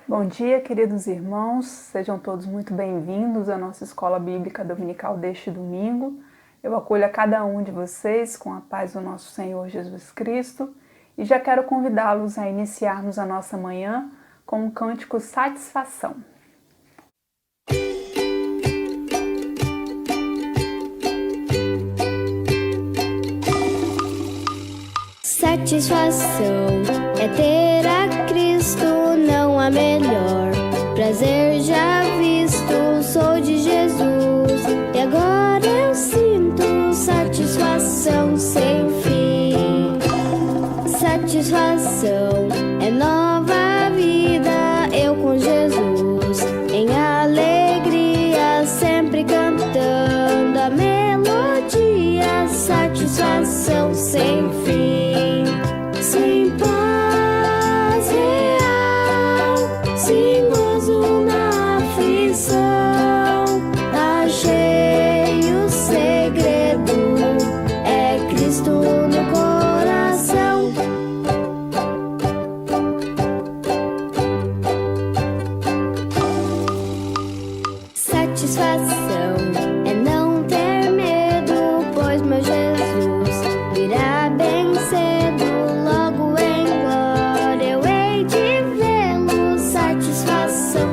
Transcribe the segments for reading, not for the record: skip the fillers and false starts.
Bom dia, queridos irmãos, sejam todos muito bem-vindos à nossa Escola Bíblica Dominical deste domingo. Eu acolho a cada um de vocês com a paz do nosso Senhor Jesus Cristo e já quero convidá-los a iniciarmos a nossa manhã com um cântico Satisfação. Satisfação é ter a Cristo, não há melhor. Prazer já visto, sou de Jesus, e agora eu sinto satisfação sem fim. Satisfação é nova vida, eu com Jesus, em alegria, sempre cantando a melodia. Satisfação sem fim. Sem paz real, sem gozo na aflição, achei o segredo, é Cristo no coração. Satisfação é não ter medo, pois meu Jesus virá bem cedo.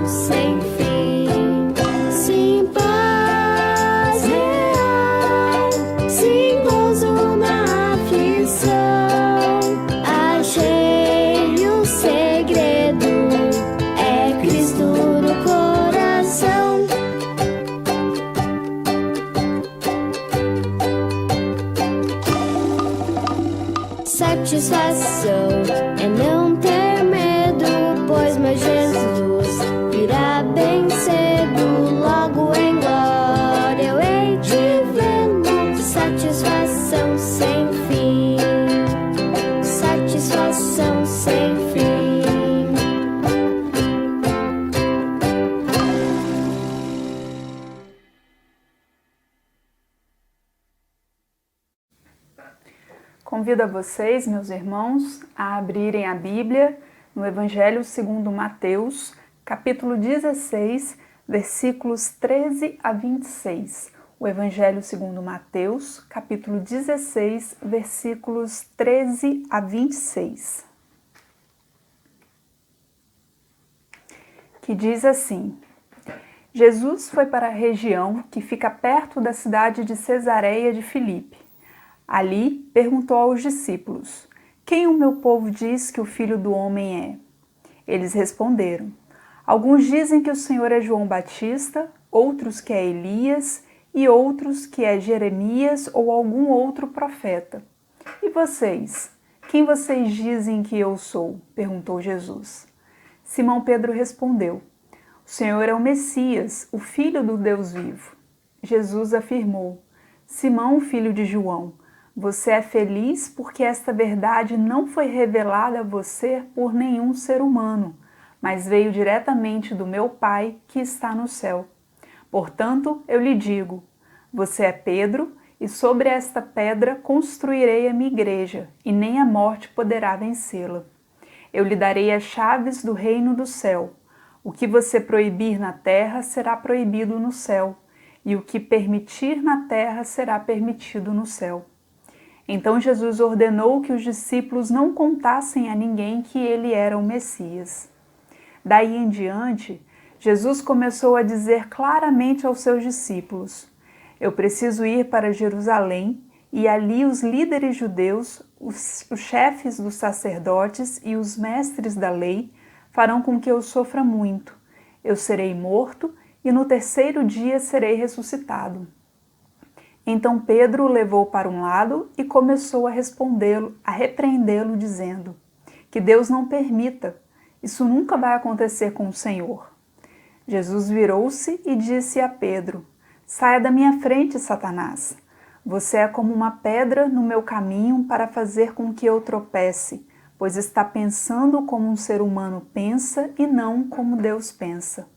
Sem fim, sem paz real, sem gozo na aflição, achei o segredo, é Cristo no coração. Satisfação é não ter medo, pois meu Jesus virá bem cedo, logo em glória eu hei de vê-lo. Satisfação sem fim, satisfação sem fim. Convido a vocês, meus irmãos, a abrirem a Bíblia no Evangelho segundo Mateus, capítulo 16, versículos 13 a 26. O Evangelho segundo Mateus, capítulo 16, versículos 13 a 26. Que diz assim: Jesus foi para a região que fica perto da cidade de Cesareia de Filipe. Ali perguntou aos discípulos: quem o meu povo diz que o Filho do Homem é? Eles responderam: alguns dizem que o Senhor é João Batista, outros que é Elias e outros que é Jeremias ou algum outro profeta. E vocês? Quem vocês dizem que eu sou? Perguntou Jesus. Simão Pedro respondeu: o Senhor é o Messias, o Filho do Deus vivo. Jesus afirmou: Simão, filho de João, você é feliz porque esta verdade não foi revelada a você por nenhum ser humano, mas veio diretamente do meu Pai que está no céu. Portanto, eu lhe digo, você é Pedro, e sobre esta pedra construirei a minha igreja, e nem a morte poderá vencê-la. Eu lhe darei as chaves do reino do céu. O que você proibir na terra será proibido no céu, e o que permitir na terra será permitido no céu. Então Jesus ordenou que os discípulos não contassem a ninguém que ele era o Messias. Daí em diante, Jesus começou a dizer claramente aos seus discípulos: eu preciso ir para Jerusalém, e ali os líderes judeus, os chefes dos sacerdotes e os mestres da lei farão com que eu sofra muito. Eu serei morto e no terceiro dia serei ressuscitado. Então Pedro o levou para um lado e começou a repreendê-lo, dizendo: que Deus não permita, isso nunca vai acontecer com o Senhor. Jesus virou-se e disse a Pedro: saia da minha frente, Satanás. Você é como uma pedra no meu caminho para fazer com que eu tropece, pois está pensando como um ser humano pensa e não como Deus pensa.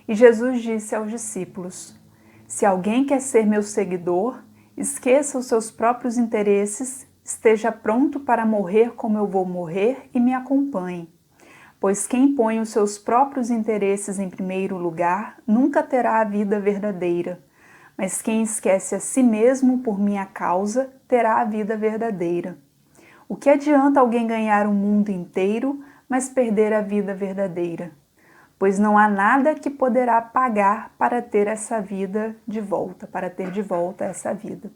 E Jesus disse aos discípulos: se alguém quer ser meu seguidor, esqueça os seus próprios interesses, esteja pronto para morrer como eu vou morrer e me acompanhe. pois quem põe os seus próprios interesses em primeiro lugar nunca terá a vida verdadeira, mas quem esquece a si mesmo por minha causa terá a vida verdadeira. O que adianta alguém ganhar o mundo inteiro, mas perder a vida verdadeira? Pois não há nada que poderá pagar para ter essa vida de volta, para ter de volta essa vida.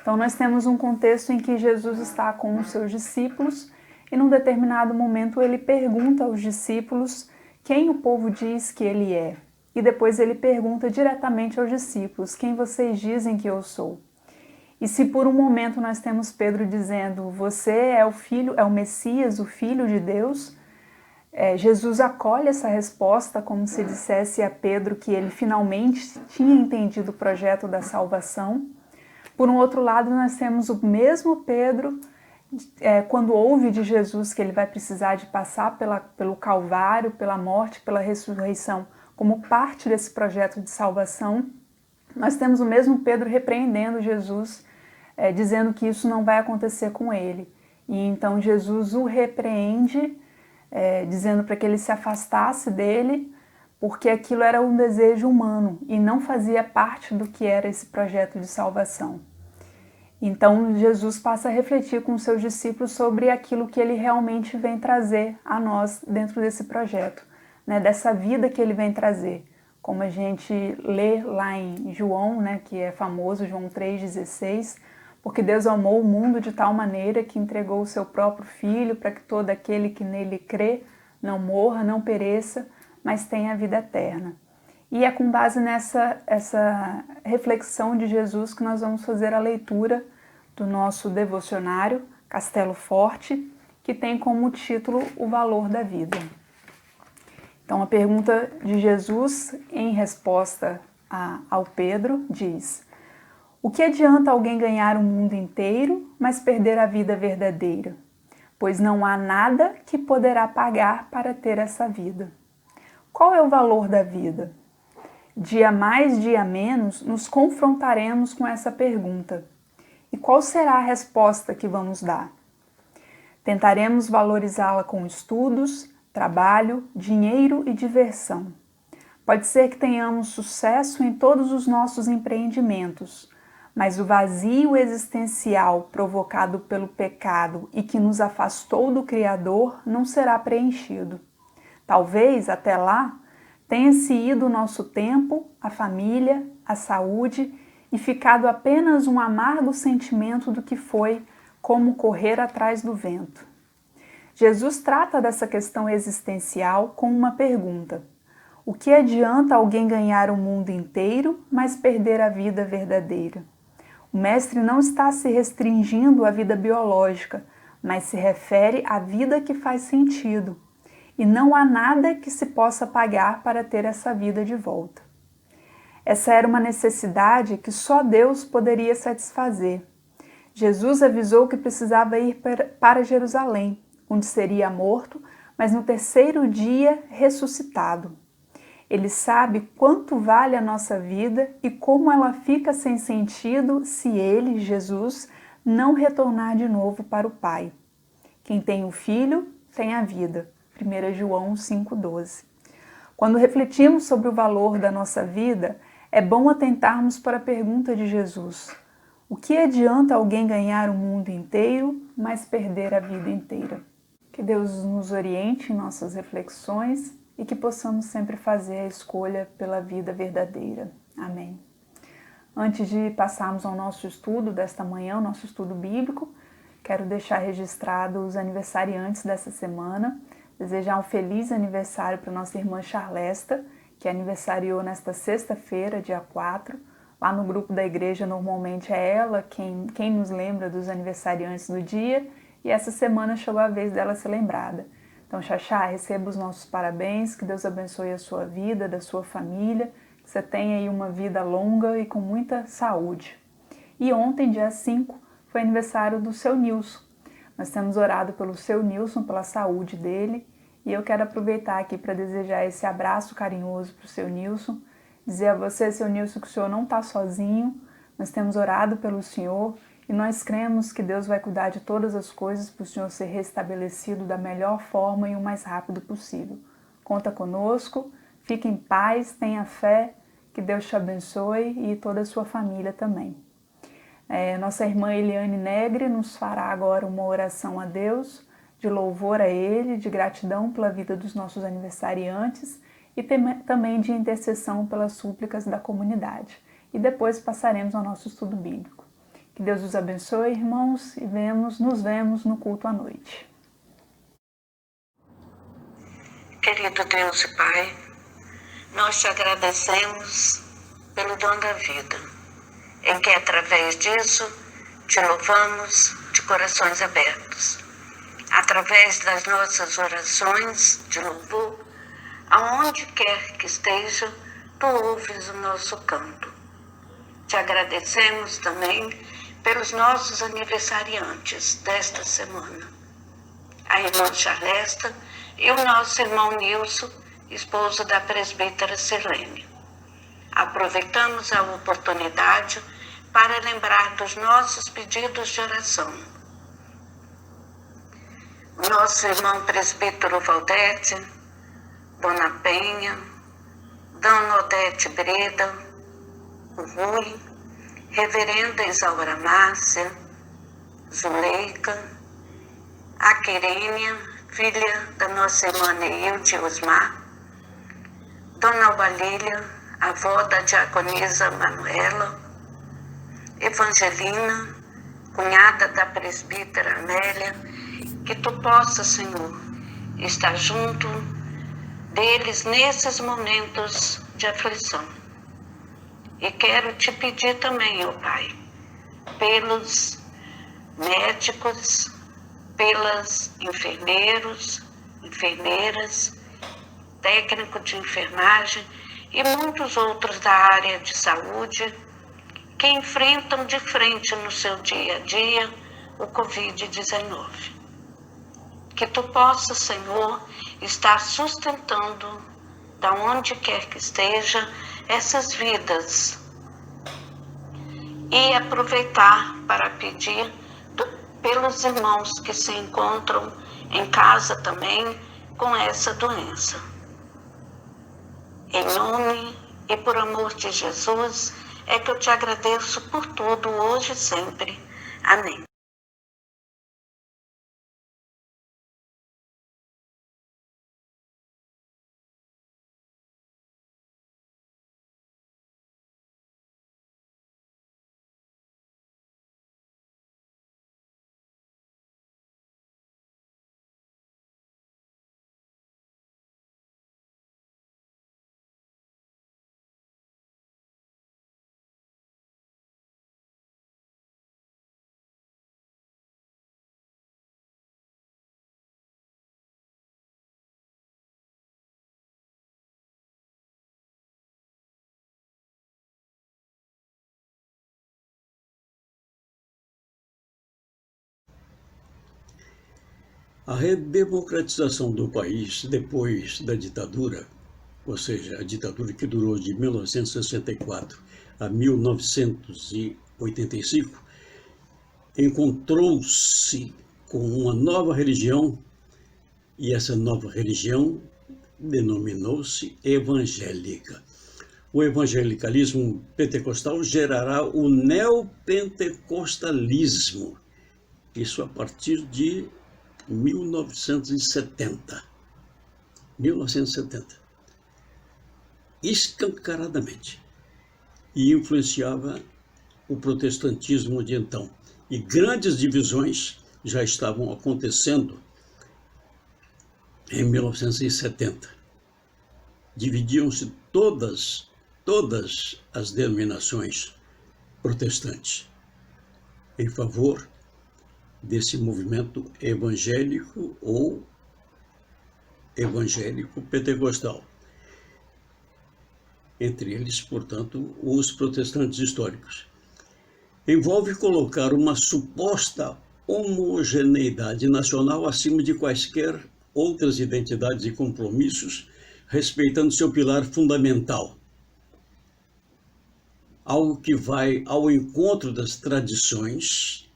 Então nós temos um contexto em que Jesus está com os seus discípulos e num determinado momento ele pergunta aos discípulos quem o povo diz que ele é. E depois ele pergunta diretamente aos discípulos, quem vocês dizem que eu sou? E se por um momento nós temos Pedro dizendo, você é o filho, é o Messias, o Filho de Deus, Jesus acolhe essa resposta como se dissesse a Pedro que ele finalmente tinha entendido o projeto da salvação. Por um outro lado, nós temos o mesmo Pedro, quando ouve de Jesus que ele vai precisar de passar pelo Calvário, pela morte, pela ressurreição, como parte desse projeto de salvação, nós temos o mesmo Pedro repreendendo Jesus, dizendo que isso não vai acontecer com ele. E então Jesus o repreende, dizendo para que ele se afastasse dele, porque aquilo era um desejo humano e não fazia parte do que era esse projeto de salvação. Então Jesus passa a refletir com os seus discípulos sobre aquilo que ele realmente vem trazer a nós dentro desse projeto, né, dessa vida que ele vem trazer. Como a gente lê lá em João, né, que é famoso, João 3,16, porque Deus amou o mundo de tal maneira que entregou o seu próprio Filho para que todo aquele que nele crê não morra, não pereça, mas tenha a vida eterna. E é com base essa reflexão de Jesus que nós vamos fazer a leitura do nosso devocionário Castelo Forte, que tem como título O Valor da Vida. Então a pergunta de Jesus em resposta ao Pedro diz: o que adianta alguém ganhar o mundo inteiro, mas perder a vida verdadeira? Pois não há nada que poderá pagar para ter essa vida. Qual é o valor da vida? Dia mais, dia menos, nos confrontaremos com essa pergunta. E qual será a resposta que vamos dar? Tentaremos valorizá-la com estudos, trabalho, dinheiro e diversão. Pode ser que tenhamos sucesso em todos os nossos empreendimentos, mas o vazio existencial provocado pelo pecado e que nos afastou do Criador não será preenchido. Talvez, até lá, tenha-se ido o nosso tempo, a família, a saúde e ficado apenas um amargo sentimento do que foi como correr atrás do vento. Jesus trata dessa questão existencial com uma pergunta: o que adianta alguém ganhar o mundo inteiro, mas perder a vida verdadeira? O mestre não está se restringindo à vida biológica, mas se refere à vida que faz sentido. E não há nada que se possa pagar para ter essa vida de volta. Essa era uma necessidade que só Deus poderia satisfazer. Jesus avisou que precisava ir para Jerusalém, onde seria morto, mas no terceiro dia ressuscitado. Ele sabe quanto vale a nossa vida e como ela fica sem sentido se ele, Jesus, não retornar de novo para o Pai. Quem tem o Filho, tem a vida. 1 João 5,12. Quando refletimos sobre o valor da nossa vida, é bom atentarmos para a pergunta de Jesus: o que adianta alguém ganhar o mundo inteiro, mas perder a vida inteira? Que Deus nos oriente em nossas reflexões e que possamos sempre fazer a escolha pela vida verdadeira. Amém. Antes de passarmos ao nosso estudo desta manhã, o nosso estudo bíblico, quero deixar registrado os aniversariantes dessa semana. Desejar um feliz aniversário para nossa irmã Charlesta, que aniversariou nesta sexta-feira, dia 4. Lá no grupo da igreja, normalmente é ela quem nos lembra dos aniversariantes do dia, e essa semana chegou a vez dela ser lembrada. Então, Xaxá, receba os nossos parabéns, que Deus abençoe a sua vida, da sua família, que você tenha aí uma vida longa e com muita saúde. E ontem, dia 5, foi aniversário do seu Nilson. Nós temos orado pelo seu Nilson, pela saúde dele, e eu quero aproveitar aqui para desejar esse abraço carinhoso para o seu Nilson, dizer a você, seu Nilson, que o senhor não está sozinho, nós temos orado pelo senhor E nós cremos que Deus vai cuidar de todas as coisas para o Senhor ser restabelecido da melhor forma e o mais rápido possível. Conta conosco, fique em paz, tenha fé, que Deus te abençoe e toda a sua família também. Nossa irmã Eliane Negre nos fará agora uma oração a Deus, de louvor a Ele, de gratidão pela vida dos nossos aniversariantes e também de intercessão pelas súplicas da comunidade. E depois passaremos ao nosso estudo bíblico. Que Deus os abençoe, irmãos, e nos vemos no culto à noite. Querido Deus e Pai, nós te agradecemos pelo dom da vida, em que através disso te louvamos de corações abertos. Através das nossas orações de louvor, aonde quer que esteja, tu ouves o nosso canto. Te agradecemos também pelos nossos aniversariantes desta semana. A irmã Charlesta e o nosso irmão Nilson, esposo da presbítera Sirlene. Aproveitamos a oportunidade para lembrar dos nossos pedidos de oração. Nosso irmão presbítero Valdete, Dona Penha, Dona Odete Breda, o Rui, Reverenda Isaura Márcia, Zuleika, a Querênia, filha da nossa irmã Neilde Osmar, Dona Albalília, avó da diaconisa Manuela, Evangelina, cunhada da presbítera Amélia, que tu possa, Senhor, estar junto deles nesses momentos de aflição. E quero te pedir também, ó Pai, pelos médicos, pelas enfermeiras, técnico de enfermagem e muitos outros da área de saúde que enfrentam de frente no seu dia a dia o Covid-19. Que tu possa, Senhor, estar sustentando, da onde quer que esteja, essas vidas e aproveitar para pedir pelos irmãos que se encontram em casa também com essa doença. Em nome e por amor de Jesus, é que eu te agradeço por tudo, hoje e sempre. Amém. A redemocratização do país depois da ditadura, ou seja, a ditadura que durou de 1964 a 1985, encontrou-se com uma nova religião, e essa nova religião denominou-se evangélica. O evangelicalismo pentecostal gerará o neopentecostalismo, isso a partir de 1970, escancaradamente, e influenciava o protestantismo de então. E grandes divisões já estavam acontecendo em 1970. Dividiam-se todas as denominações protestantes em favor desse movimento evangélico ou evangélico pentecostal. Entre eles, portanto, os protestantes históricos. Envolve colocar uma suposta homogeneidade nacional acima de quaisquer outras identidades e compromissos, respeitando seu pilar fundamental, algo que vai ao encontro das tradições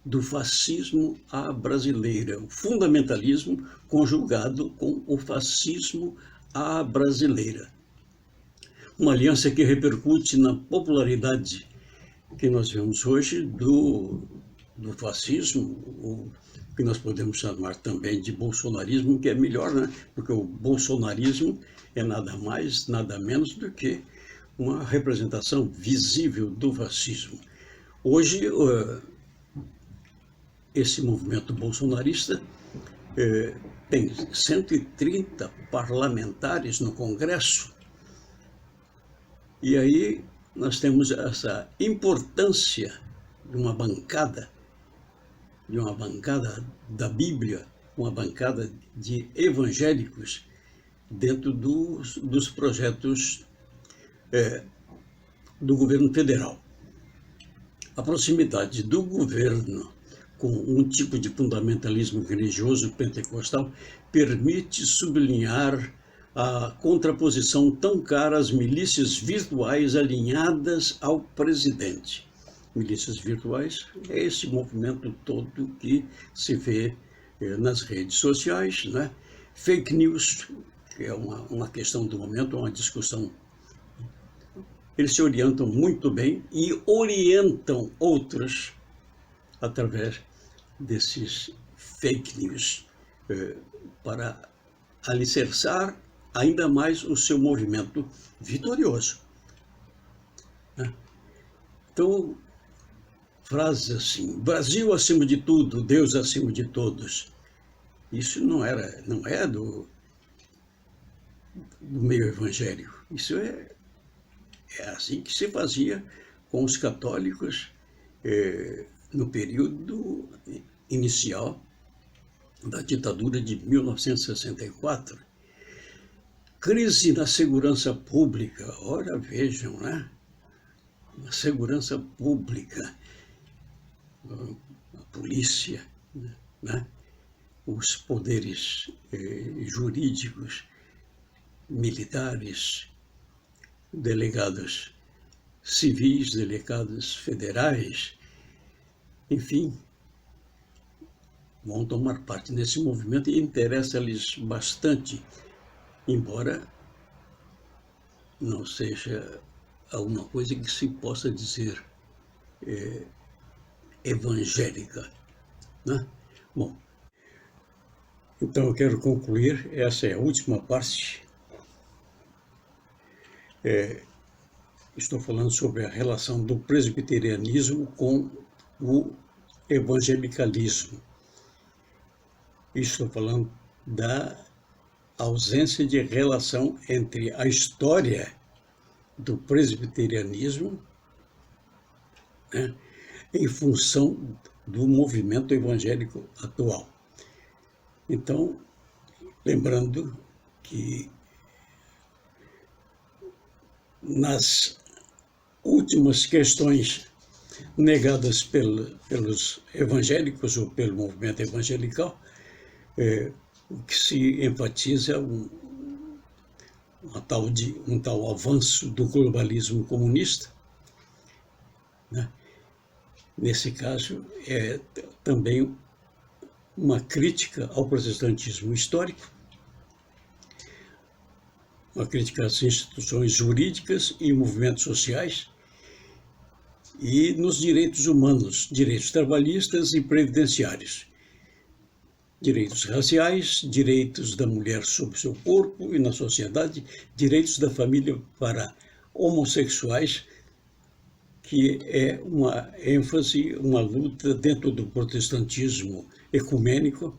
do fascismo à brasileira, o fundamentalismo conjugado com o fascismo à brasileira. Uma aliança que repercute na popularidade que nós vemos hoje do fascismo, o que nós podemos chamar também de bolsonarismo, que é melhor, né? Porque o bolsonarismo é nada mais, nada menos do que uma representação visível do fascismo. Hoje, esse movimento bolsonarista tem 130 parlamentares no Congresso, e aí nós temos essa importância de uma bancada da Bíblia, uma bancada de evangélicos dentro dos projetos do governo federal. A proximidade do governo com um tipo de fundamentalismo religioso pentecostal permite sublinhar a contraposição tão cara às milícias virtuais alinhadas ao presidente. Milícias virtuais é esse movimento todo que se vê nas redes sociais, né? Fake news, que é uma questão do momento, uma discussão. Eles se orientam muito bem e orientam outros através desses fake news para alicerçar ainda mais o seu movimento vitorioso. Então, frases assim: Brasil acima de tudo, Deus acima de todos. Isso não é do meio evangélico. Isso é assim que se fazia com os católicos no período inicial da ditadura de 1964. Crise na segurança pública. Ora, vejam, né? A segurança pública, a polícia, né? Os poderes jurídicos, militares, delegados civis, delegados federais, enfim, vão tomar parte nesse movimento e interessa-lhes bastante, embora não seja alguma coisa que se possa dizer evangélica, né? Bom, então eu quero concluir, essa é a última parte. Estou falando sobre a relação do presbiterianismo com o evangelicalismo. Estou falando da ausência de relação entre a história do presbiterianismo, né, em função do movimento evangélico atual. Então, lembrando que nas últimas questões negadas pelos evangélicos ou pelo movimento evangelical, o que se enfatiza é um tal avanço do globalismo comunista, né? Nesse caso, é também uma crítica ao protestantismo histórico, uma crítica às instituições jurídicas e movimentos sociais e nos direitos humanos, direitos trabalhistas e previdenciários, direitos raciais, direitos da mulher sobre seu corpo e na sociedade, direitos da família para homossexuais, que é uma ênfase, uma luta dentro do protestantismo ecumênico,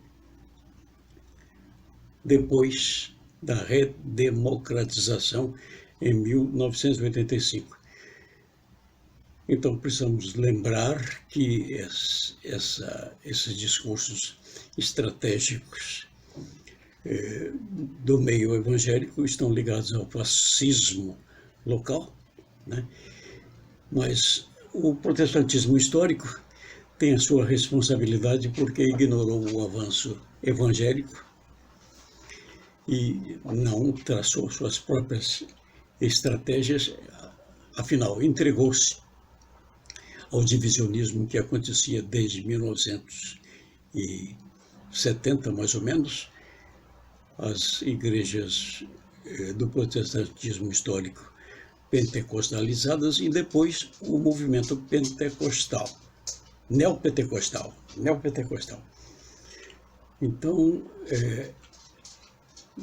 depois da redemocratização em 1985. Então, precisamos lembrar que esses discursos estratégicos do meio evangélico estão ligados ao fascismo local, né? Mas o protestantismo histórico tem a sua responsabilidade porque ignorou o avanço evangélico e não traçou suas próprias estratégias afinal, entregou-se ao divisionismo que acontecia desde 1970, mais ou menos. As igrejas do protestantismo histórico pentecostalizadas e depois o movimento pentecostal, neopentecostal. Então,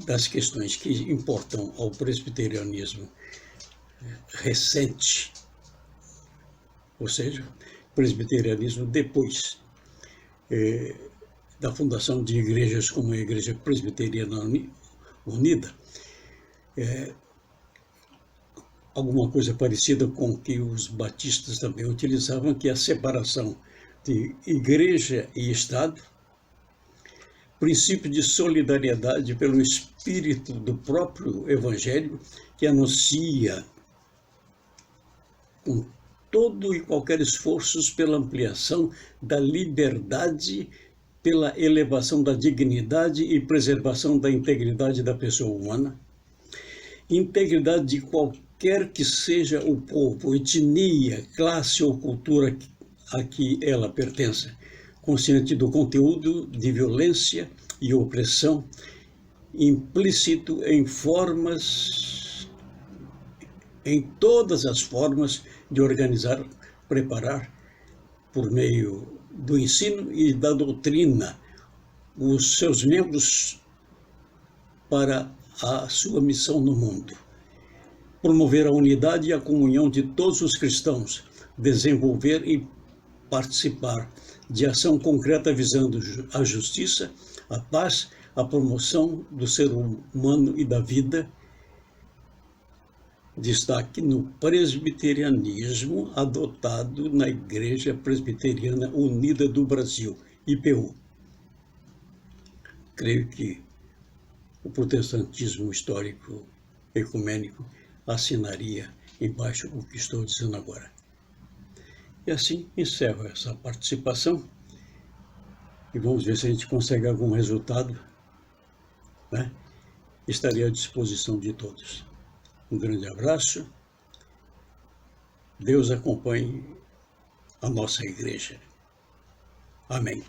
das questões que importam ao presbiterianismo recente, ou seja, presbiterianismo depois da fundação de igrejas como a Igreja Presbiteriana Unida, alguma coisa parecida com o que os batistas também utilizavam, que é a separação de igreja e Estado, princípio de solidariedade pelo espírito do próprio Evangelho, que anuncia com todo e qualquer esforço pela ampliação da liberdade, pela elevação da dignidade e preservação da integridade da pessoa humana, integridade de qualquer que seja o povo, etnia, classe ou cultura a que ela pertença, consciente do conteúdo de violência e opressão implícito em todas as formas de organizar, preparar, por meio do ensino e da doutrina, os seus membros para a sua missão no mundo. Promover a unidade e a comunhão de todos os cristãos, desenvolver e participar de ação concreta visando a justiça, a paz, a promoção do ser humano e da vida. Destaque no presbiterianismo adotado na Igreja Presbiteriana Unida do Brasil, IPU. Creio que o protestantismo histórico ecumênico assinaria embaixo o que estou dizendo agora. E assim encerro essa participação e vamos ver se a gente consegue algum resultado, né? Estarei à disposição de todos. Um grande abraço. Deus acompanhe a nossa igreja. Amém.